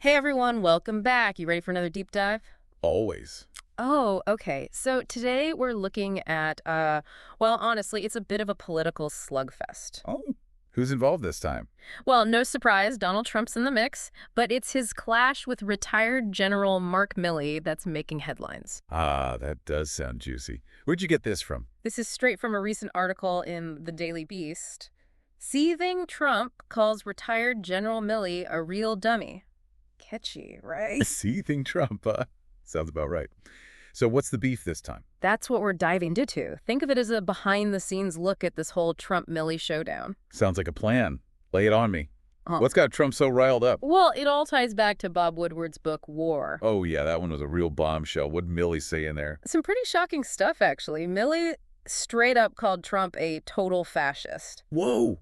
Hey everyone, welcome back. You ready for another deep dive? Always. Oh, okay. So today we're looking at, well, honestly, it's a bit of a political slugfest. Oh, who's involved this time? Well, no surprise, Donald Trump's in the mix, but it's his clash with retired General Mark Milley that's making headlines. Ah, that does sound juicy. Where'd you get this from? This is straight from a recent article in the Daily Beast. Seething Trump calls retired General Milley a real dummy. Catchy, right? Seething Trump, huh? Sounds about right. So what's the beef this time? That's what we're diving into. Think of it as a behind-the-scenes look at this whole Trump-Milley showdown. Sounds like a plan. Lay it on me. Huh. What's got Trump so riled up? Well, it all ties back to Bob Woodward's book, War. Oh, yeah, that one was a real bombshell. What'd Milley say in there? Some pretty shocking stuff, actually. Milley straight up called Trump a total fascist. Whoa!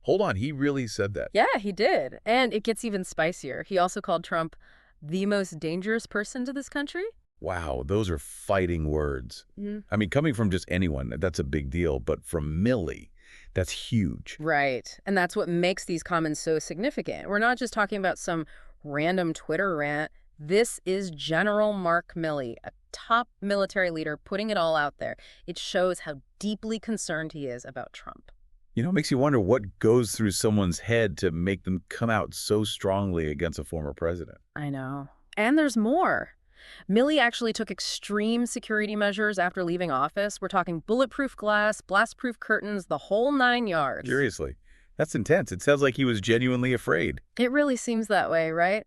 Hold on, he really said that? Yeah, he did. And it gets even spicier. He also called Trump the most dangerous person to this country. Wow, those are fighting words. Mm. I mean, coming from just anyone, that's a big deal, but from Milley, that's huge. Right. And that's what makes these comments so significant. We're not just talking about some random Twitter rant. This is General Mark Milley, a top military leader, putting it all out there. It shows how deeply concerned he is about Trump. You know, it makes you wonder what goes through someone's head to make them come out so strongly against a former president. I know. And there's more. Milley actually took extreme security measures after leaving office. We're talking bulletproof glass, blast-proof curtains, the whole 9 yards. Seriously, that's intense. It sounds like he was genuinely afraid. It really seems that way, right?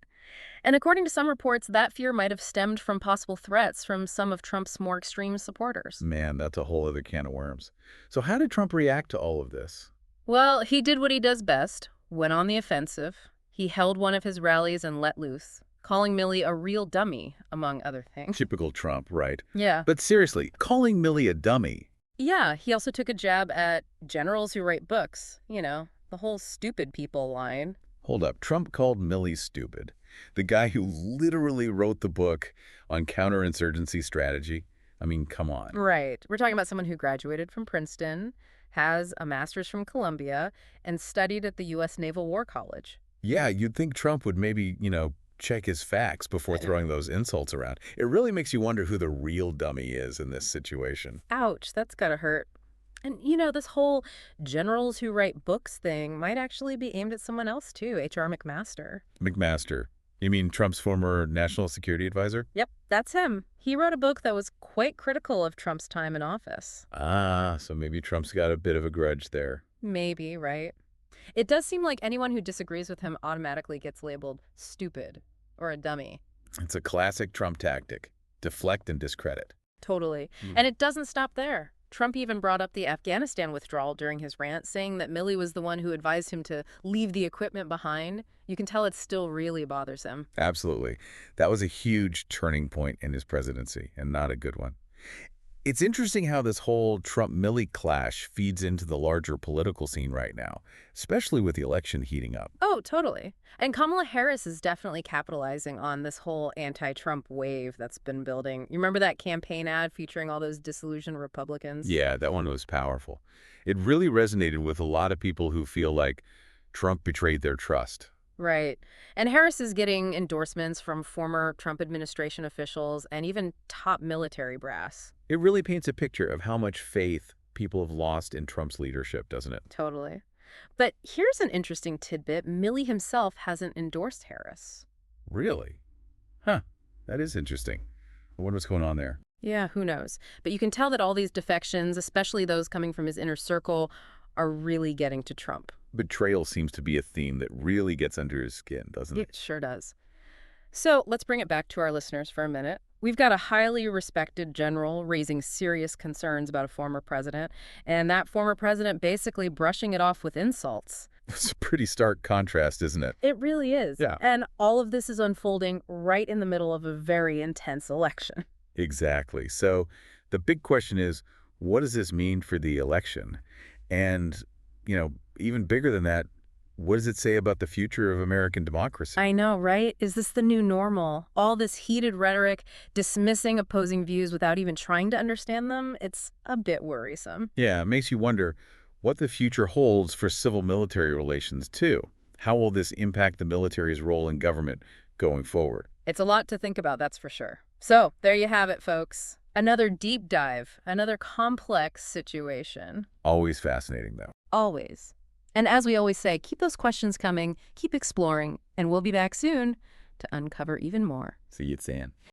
And according to some reports, that fear might have stemmed from possible threats from some of Trump's more extreme supporters. Man, that's a whole other can of worms. So how did Trump react to all of this? Well, he did what he does best, went on the offensive. He held one of his rallies and let loose, calling Milley a real dummy, among other things. Typical Trump, right? Yeah. But seriously, calling Milley a dummy, Yeah, he also took a jab at generals who write books. You know, the whole stupid people line. hold up, Trump called Milley stupid. The guy who literally wrote the book on counterinsurgency strategy. I mean, come on. Right. We're talking about someone who graduated from Princeton, has a master's from Columbia, and studied at the U.S. Naval War College. Yeah, you'd think Trump would maybe, check his facts before throwing those insults around. It really makes you wonder who the real dummy is in this situation. Ouch, that's gotta hurt. And, this whole generals who write books thing might actually be aimed at someone else, too, H.R. McMaster. McMaster. You mean Trump's former national security advisor? Yep, that's him. He wrote a book that was quite critical of Trump's time in office. Ah, so maybe Trump's got a bit of a grudge there. Maybe, right? It does seem like anyone who disagrees with him automatically gets labeled stupid or a dummy. It's a classic Trump tactic. Deflect and discredit. Totally. Hmm. And it doesn't stop there. Trump even brought up the Afghanistan withdrawal during his rant, saying that Milley was the one who advised him to leave the equipment behind. You can tell it still really bothers him. Absolutely. That was a huge turning point in his presidency, and not a good one. It's interesting how this whole Trump-Milley clash feeds into the larger political scene right now, especially with the election heating up. Oh, totally. And Kamala Harris is definitely capitalizing on this whole anti-Trump wave that's been building. You remember that campaign ad featuring all those disillusioned Republicans? Yeah, that one was powerful. It really resonated with a lot of people who feel like Trump betrayed their trust. Right. And Harris is getting endorsements from former Trump administration officials and even top military brass. It really paints a picture of how much faith people have lost in Trump's leadership, doesn't it? Totally. But here's an interesting tidbit. Milley himself hasn't endorsed Harris. Really? Huh. That is interesting. I wonder what's going on there. Yeah, who knows? But you can tell that all these defections, especially those coming from his inner circle, are really getting to Trump. Betrayal seems to be a theme that really gets under his skin, doesn't it? It sure does. So let's bring it back to our listeners for a minute. We've got a highly respected general raising serious concerns about a former president, and that former president basically brushing it off with insults. It's a pretty stark contrast, isn't it? It really is. Yeah. And all of this is unfolding right in the middle of a very intense election. Exactly. So the big question is, what does this mean for the election? And, even bigger than that, what does it say about the future of American democracy? I know, right? Is this the new normal? All this heated rhetoric, dismissing opposing views without even trying to understand them? It's a bit worrisome. Yeah, it makes you wonder what the future holds for civil-military relations, too. How will this impact the military's role in government going forward. It's a lot to think about, that's for sure. So, there you have it, folks. Another deep dive, another complex situation. Always fascinating, though. Always. And as we always say, keep those questions coming, keep exploring, and we'll be back soon to uncover even more. See you, San.